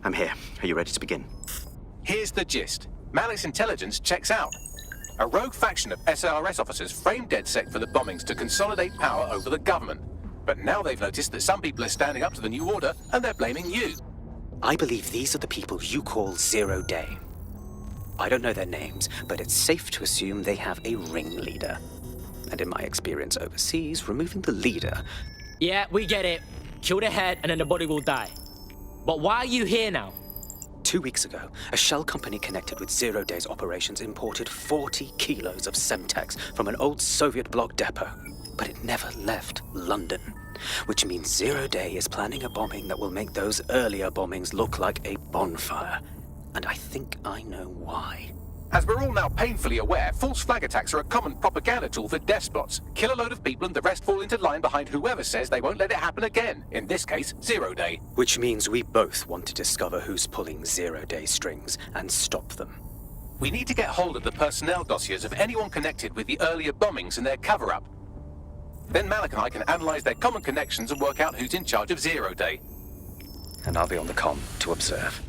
I'm here. Are you ready to begin? Here's the gist. Malik's intelligence checks out. A rogue faction of SARS officers framed DedSec for the bombings to consolidate power over the government. But now they've noticed that some people are standing up to the new order, and they're blaming you. I believe these are the people you call Zero Day. I don't know their names, but it's safe to assume they have a ringleader. And in my experience overseas, removing the leader... Yeah, we get it. Kill the head and then the body will die. But why are you here now? 2 weeks ago, a shell company connected with Zero Day's operations imported 40 kilos of Semtex from an old Soviet bloc depot. But it never left London, which means Zero Day is planning a bombing that will make those earlier bombings look like a bonfire. And I think I know why. As we're all now painfully aware, false flag attacks are a common propaganda tool for despots. Kill a load of people and the rest fall into line behind whoever says they won't let it happen again. In this case, Zero Day. Which means we both want to discover who's pulling Zero Day strings and stop them. We need to get hold of the personnel dossiers of anyone connected with the earlier bombings and their cover-up. Then Malik and I can analyze their common connections and work out who's in charge of Zero Day. And I'll be on the comm to observe.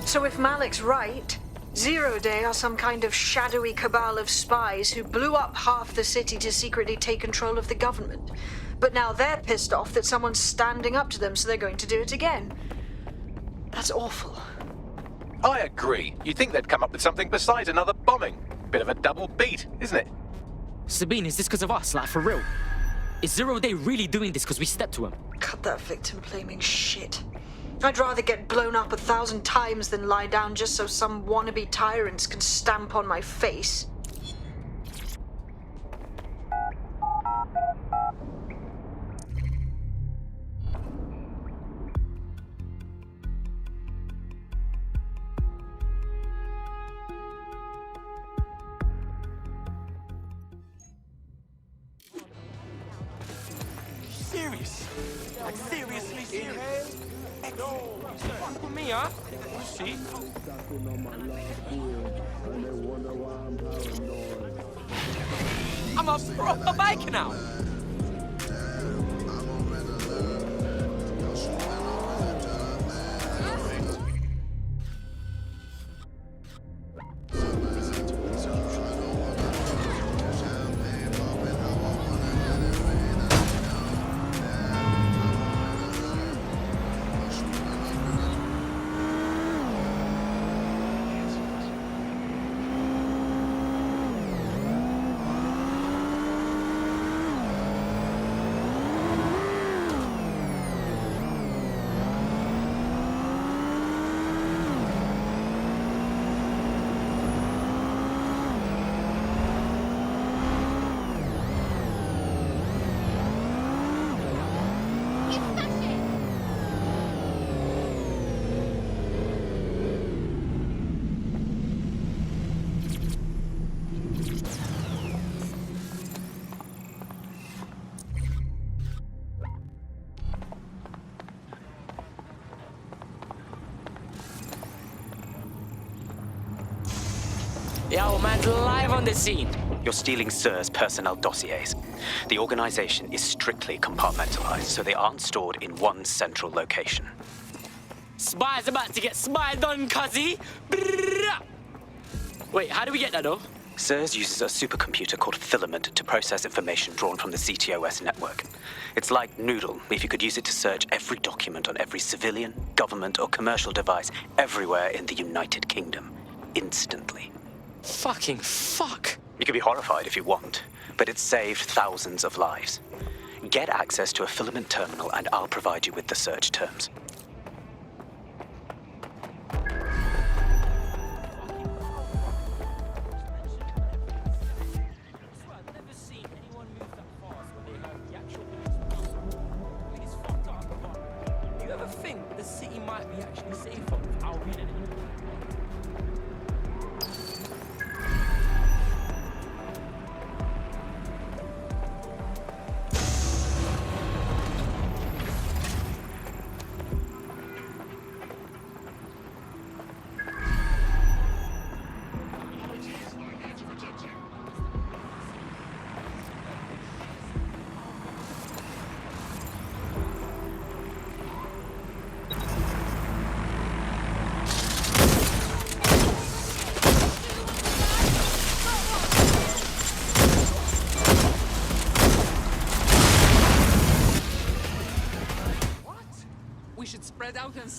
So if Malik's right, Zero Day are some kind of shadowy cabal of spies who blew up half the city to secretly take control of the government. But now they're pissed off that someone's standing up to them, so they're going to do it again. That's awful. I agree. You'd think they'd come up with something besides another bombing. Bit of a double beat, isn't it? Sabine, is this because of us? Like, for real? Is Zero Day really doing this because we stepped to him? Cut that victim-blaming shit. I'd rather get blown up 1,000 times than lie down just so some wannabe tyrants can stamp on my face. Serious? Like seriously serious? No, fuck with me, huh? You see? I'm a proper biker now. Yo, man's live on the scene. You're stealing SIR's personnel dossiers. The organization is strictly compartmentalized, so they aren't stored in one central location. Spy's about to get spied on, cuzzy. Brrrr. Wait, how do we get that, though? SIRS uses a supercomputer called Filament to process information drawn from the CTOS network. It's like Noodle, if you could use it to search every document on every civilian, government, or commercial device everywhere in the United Kingdom, instantly. Fucking fuck. You can be horrified if you want, but it's saved thousands of lives. Get access to a Filament terminal and I'll provide you with the search terms. You ever think the city might be actually safer without being in it?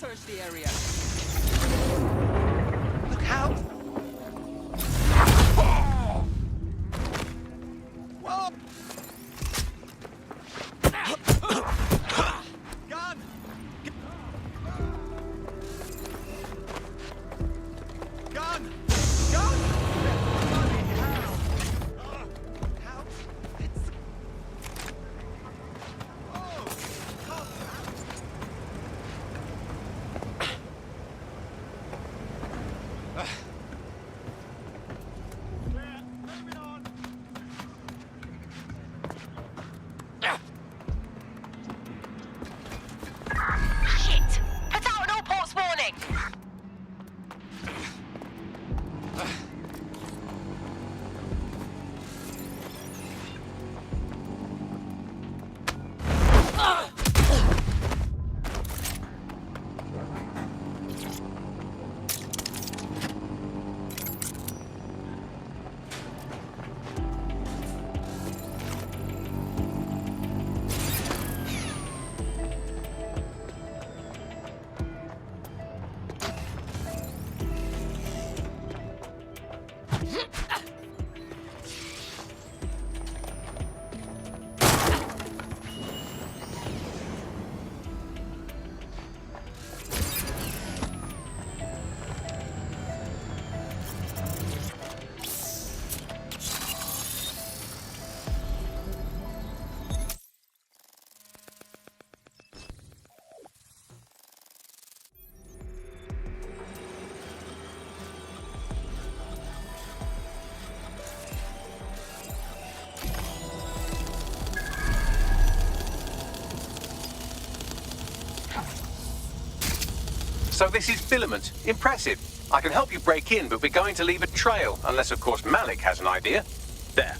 search the area. Look out! Whoa! Gun! Gun! Gun! Bloody hell! How? It's... Oh! Come moving on! Shit! Put out an all ports warning! So this is Filament. Impressive. I can help you break in, but we're going to leave a trail, unless of course Malik has an idea. There.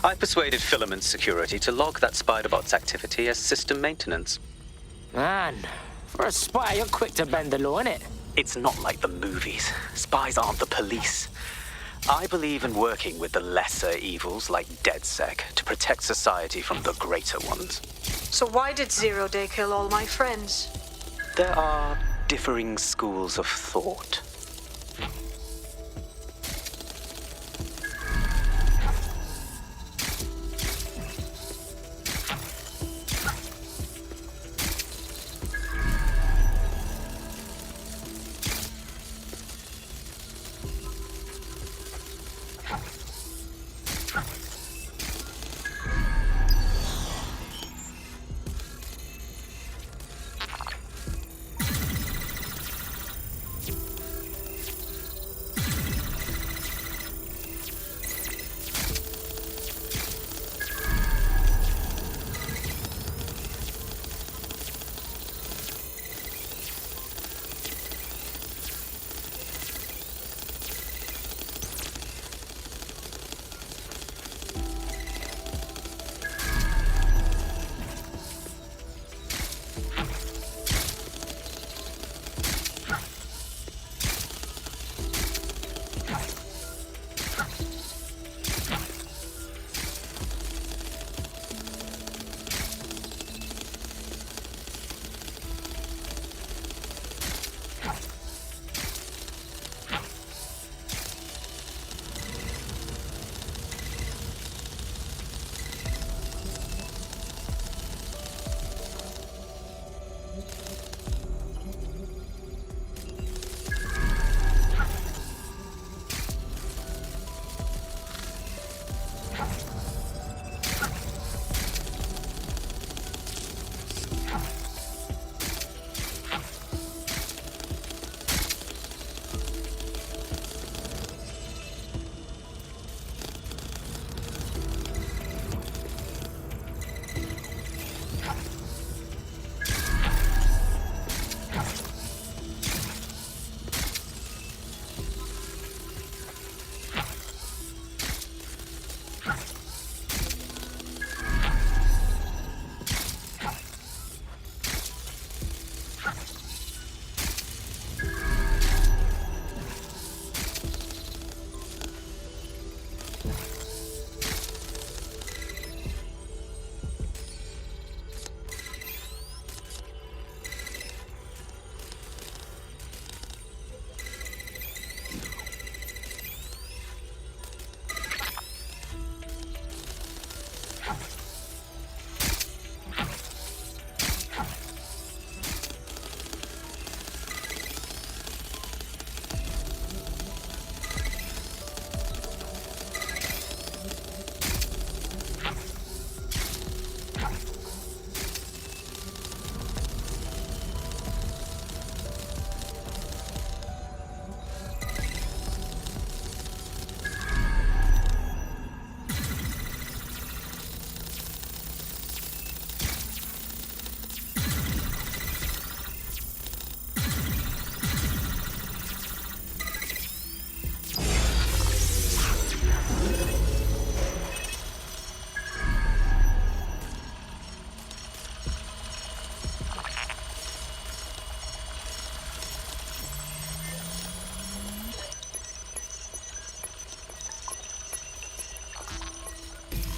I've persuaded Filament Security to log that Spiderbot's activity as system maintenance. Man, for a spy, you're quick to bend the law, innit? It's not like the movies. Spies aren't the police. I believe in working with the lesser evils like DedSec to protect society from the greater ones. So why did Zero Day kill all my friends? There are differing schools of thought.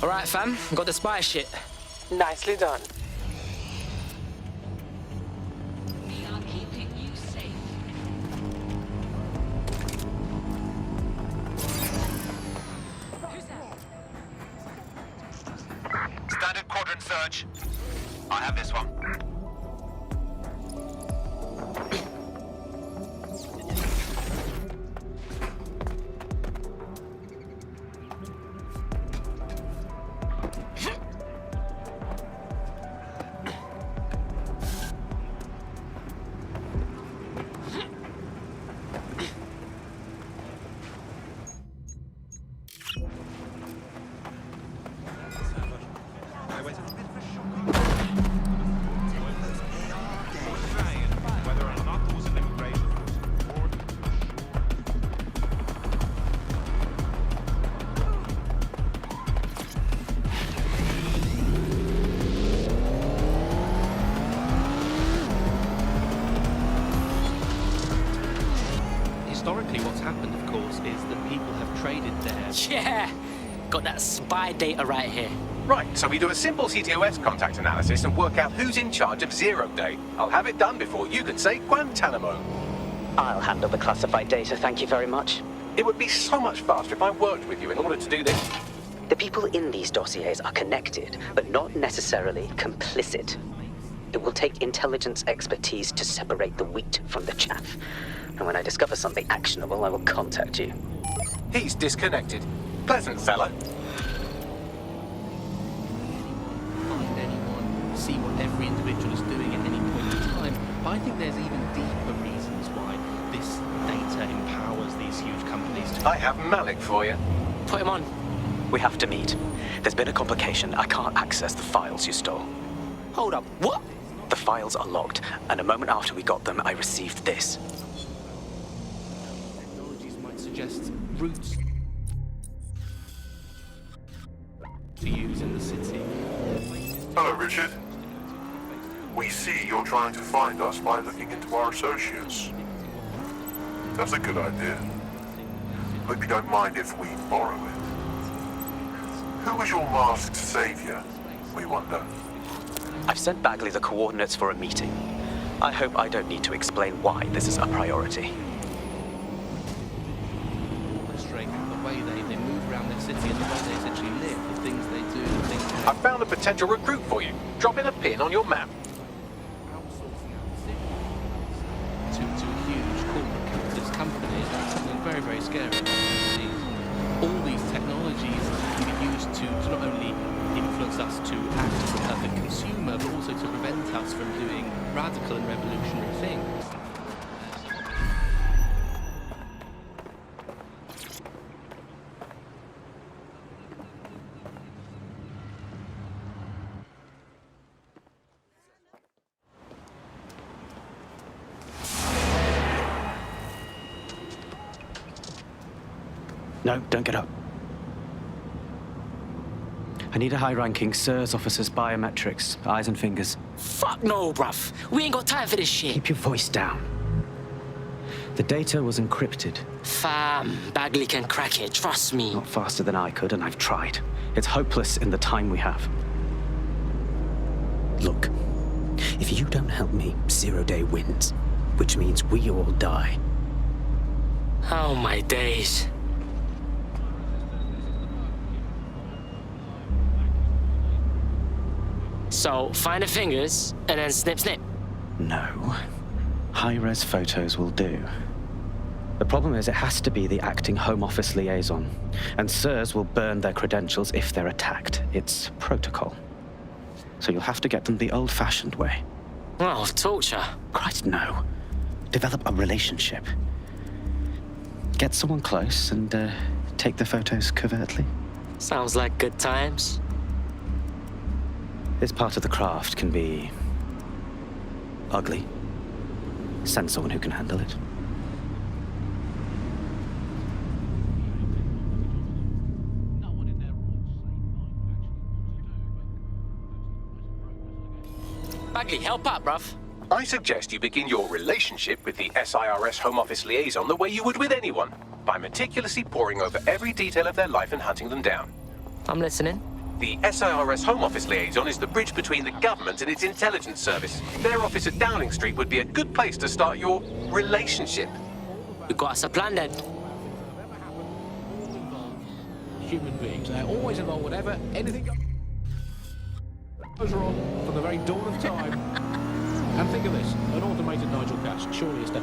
All right, fam. Got the spy shit. Nicely done. We are keeping you safe. Standard quadrant search. I have this one. Historically, what's happened, of course, is that people have traded their... Yeah. Got that spy data right here. Right, so we do a simple CTOS contact analysis and work out who's in charge of 0 Day. I'll have it done before you can say Guantanamo. I'll handle the classified data, thank you very much. It would be so much faster if I worked with you in order to do this. The people in these dossiers are connected, but not necessarily complicit. It will take intelligence expertise to separate the wheat from the chaff. And when I discover something actionable, I will contact you. He's disconnected. Pleasant fella. Find anyone, see what every individual is doing at any point in time. But I think there's even deeper reasons why this data empowers these huge companies to... I have Malik for you. Put him on. We have to meet. There's been a complication. I can't access the files you stole. Hold up. What? The files are logged, and a moment after we got them, I received this. Technologies might suggest routes to use in the city. Hello, Richard. We see you're trying to find us by looking into our associates. That's a good idea. Hope you don't mind if we borrow it. Who is your masked savior, we wonder? I've sent Bagley the coordinates for a meeting. I hope I don't need to explain why this is a priority. Illustrate the way they move around their city and the way they essentially live, the things they do, the things they... I found a potential recruit for you. Drop in a pin on your map. Outsourcing out to a huge corporate capitalist company, that's something very, very scary. All these technologies can be used to not only influence us to act as a perfect consumer, but also to prevent us from doing radical and revolutionary things. No, don't get up. I need a high-ranking SIRS officer's biometrics, eyes and fingers. Fuck no, bruv. We ain't got time for this shit. Keep your voice down. The data was encrypted. Fam, Bagley can crack it, trust me. Not faster than I could, and I've tried. It's hopeless in the time we have. Look, if you don't help me, 0 Day wins, which means we all die. Oh my days. So, find the fingers, and then snip, snip. No. High-res photos will do. The problem is it has to be the acting Home Office liaison, and SIRS will burn their credentials if they're attacked. It's protocol. So you'll have to get them the old-fashioned way. Oh, torture. Christ, no. Develop a relationship. Get someone close and take the photos covertly. Sounds like good times. This part of the craft can be ugly. Send someone who can handle it. Bagley, help out, bruv. I suggest you begin your relationship with the SIRS Home Office liaison the way you would with anyone, by meticulously poring over every detail of their life and hunting them down. I'm listening. The SIRS Home Office liaison is the bridge between the government and its intelligence service. Their office at Downing Street would be a good place to start your relationship. We got us a plan then. Human beings, they're always involved whatever, anything goes wrong from the very dawn of time. And think of this, an automated Nigel Cass, surely a step.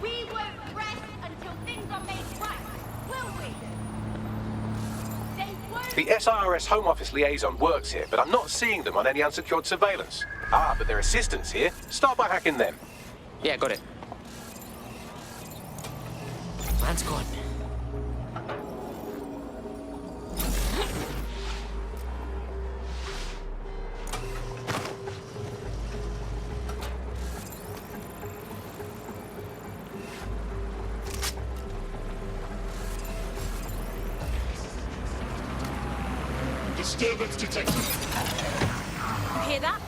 We won't rest until things are made right, will we? They won't. The SIRS Home Office liaison works here, but I'm not seeing them on any unsecured surveillance. Ah, but their assistants here. Start by hacking them. Yeah, got it. Man's gone. Disturbance detected. Hear that?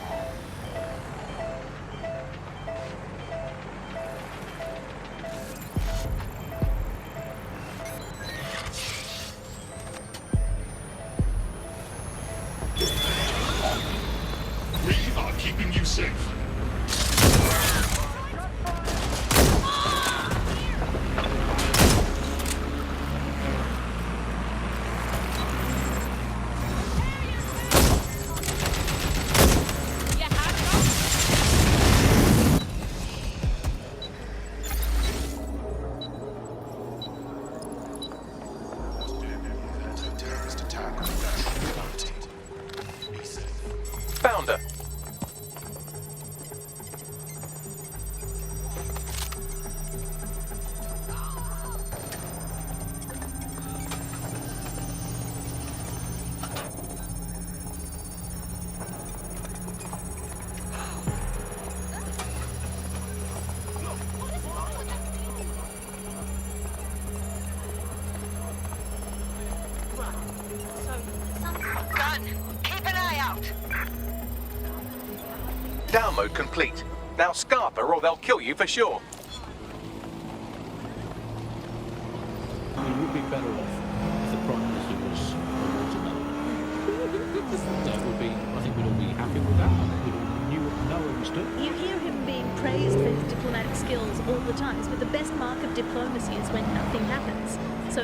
We are keeping you safe. Yeah, how to go? Terrorist attack on national property. Be safe. Found her. Gun, keep an eye out. Download complete. Now scarp her or they'll kill you for sure. We would be better off if the Prime Minister was that would be, I think we'd all be happy with that. I think we'd all know where we stood. You hear him being praised for his diplomatic skills all the time, but the best mark of diplomacy is when nothing happens. So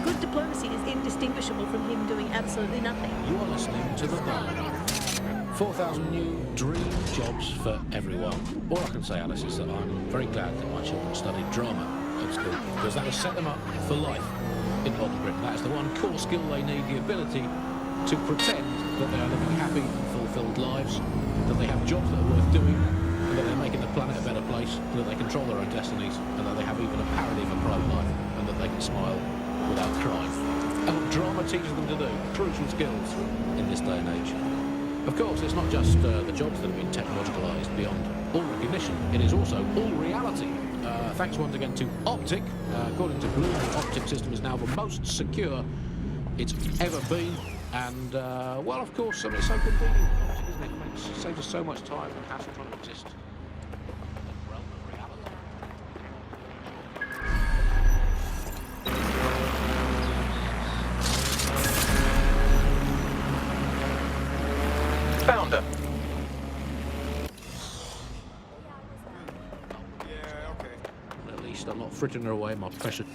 good diplomacy is indistinguishable from him doing absolutely nothing. You are listening to The Bar. 4,000 new dream jobs for everyone. All I can say, Alice, is that I'm very glad that my children studied drama at school, because that has set them up for life in modern Britain. That is the one core skill they need, the ability to pretend that they are living happy and fulfilled lives, that they have jobs that are worth doing, and that they're making the planet a better place, and that they control their own destinies, and that they have even a parody of a private life, and that they can smile without crying. And what drama teaches them to do, crucial skills in this day and age. Of course, it's not just the jobs that have been technologicalised beyond all recognition, it is also all reality. Thanks once again to Optic. According to Blue, the Optic system is now the most secure it's ever been. And, well, of course, it's so convenient, Optic, isn't it? It saves us so much time and hassle trying to exist in the realm of reality. Found her. At least I'm not frittering her away my precious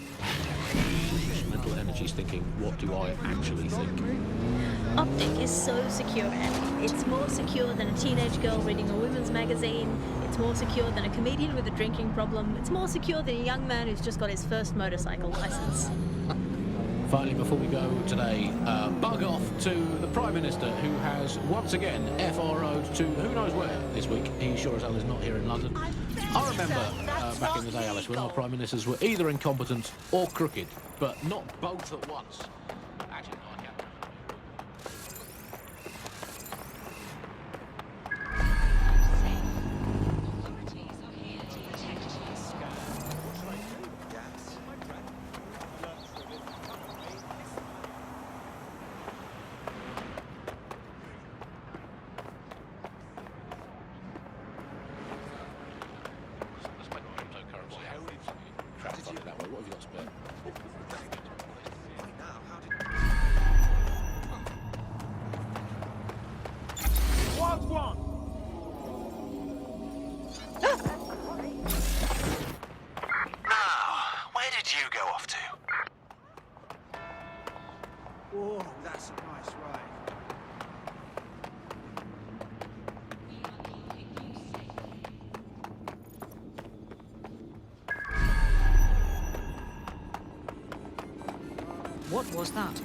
mental energies thinking, what do I actually think? Optic is so secure, Andy. It's more secure than a teenage girl reading a women's magazine. It's more secure than a comedian with a drinking problem. It's more secure than a young man who's just got his first motorcycle license. Finally, before we go today, bug off to the Prime Minister, who has once again FRO'd to who knows where this week. He sure as hell is not here in London. I remember back in the day, Alice, when our Prime Ministers were either incompetent or crooked, but not both at once. Actually, no, I can't. Last one! Now, where did you go off to? Oh, that's a nice ride. What was that?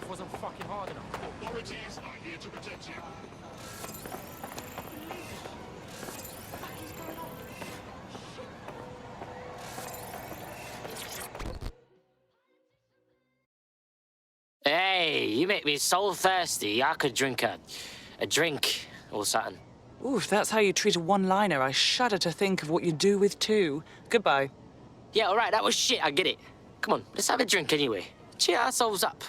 Wasn't fucking hard enough. Authorities are here to protect you. Hey, you make me so thirsty, I could drink a drink or something. Ooh, if that's how you treat a one-liner, I shudder to think of what you do with two. Goodbye. Yeah, all right, that was shit, I get it. Come on, let's have a drink anyway. Cheer ourselves up.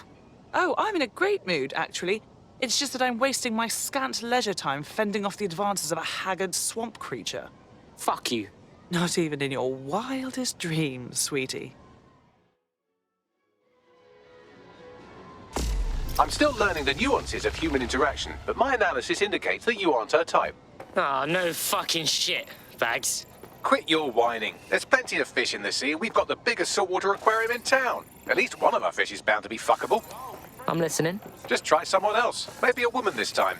Oh, I'm in a great mood, actually. It's just that I'm wasting my scant leisure time fending off the advances of a haggard swamp creature. Fuck you. Not even in your wildest dreams, sweetie. I'm still learning the nuances of human interaction, but my analysis indicates that you aren't her type. Oh, no fucking shit, Bags. Quit your whining. There's plenty of fish in the sea, and we've got the biggest saltwater aquarium in town. At least one of our fish is bound to be fuckable. I'm listening. Just try someone else. Maybe a woman this time.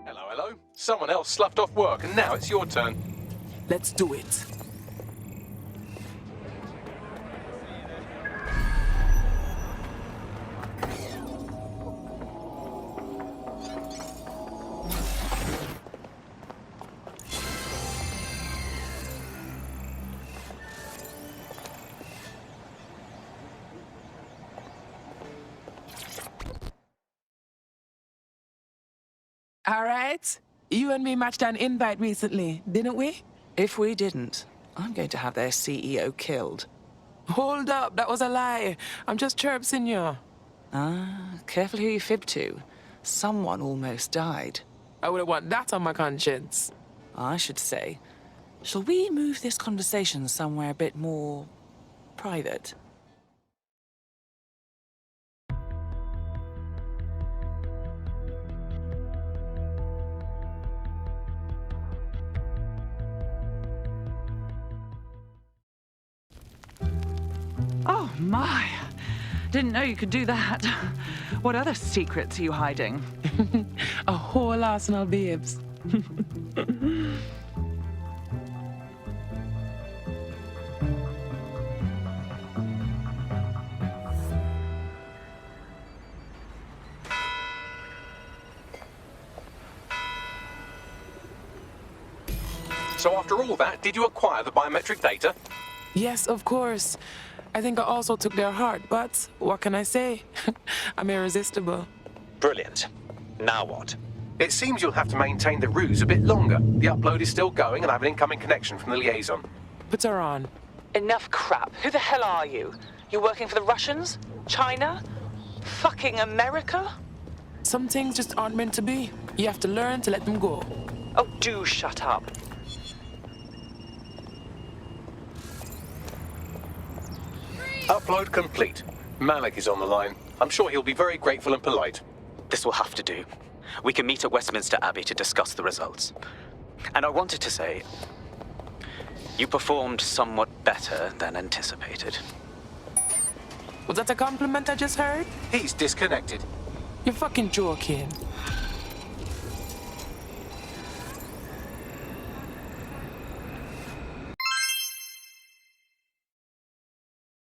Hello, hello. Someone else sloughed off work, and now it's your turn. Let's do it. All right. You and me matched an invite recently, didn't we? If we didn't, I'm going to have their CEO killed. Hold up, that was a lie. I'm just chirping you. Ah, careful who you fib to. Someone almost died. I wouldn't want that on my conscience. I should say. Shall we move this conversation somewhere a bit more private? Oh, my. Didn't know you could do that. What other secrets are you hiding? A whole arsenal, babes. So after all that, did you acquire the biometric data? Yes, of course. I think I also took their heart, but what can I say? I'm irresistible. Brilliant. Now what? It seems you'll have to maintain the ruse a bit longer. The upload is still going and I have an incoming connection from the liaison. Put her on. Enough crap. Who the hell are you? You working for the Russians? China? Fucking America? Some things just aren't meant to be. You have to learn to let them go. Oh, do shut up. Upload complete. Malik is on the line. I'm sure he'll be very grateful and polite. This will have to do. We can meet at Westminster Abbey to discuss the results. And I wanted to say, you performed somewhat better than anticipated. Was that a compliment I just heard? He's disconnected. You're fucking joking.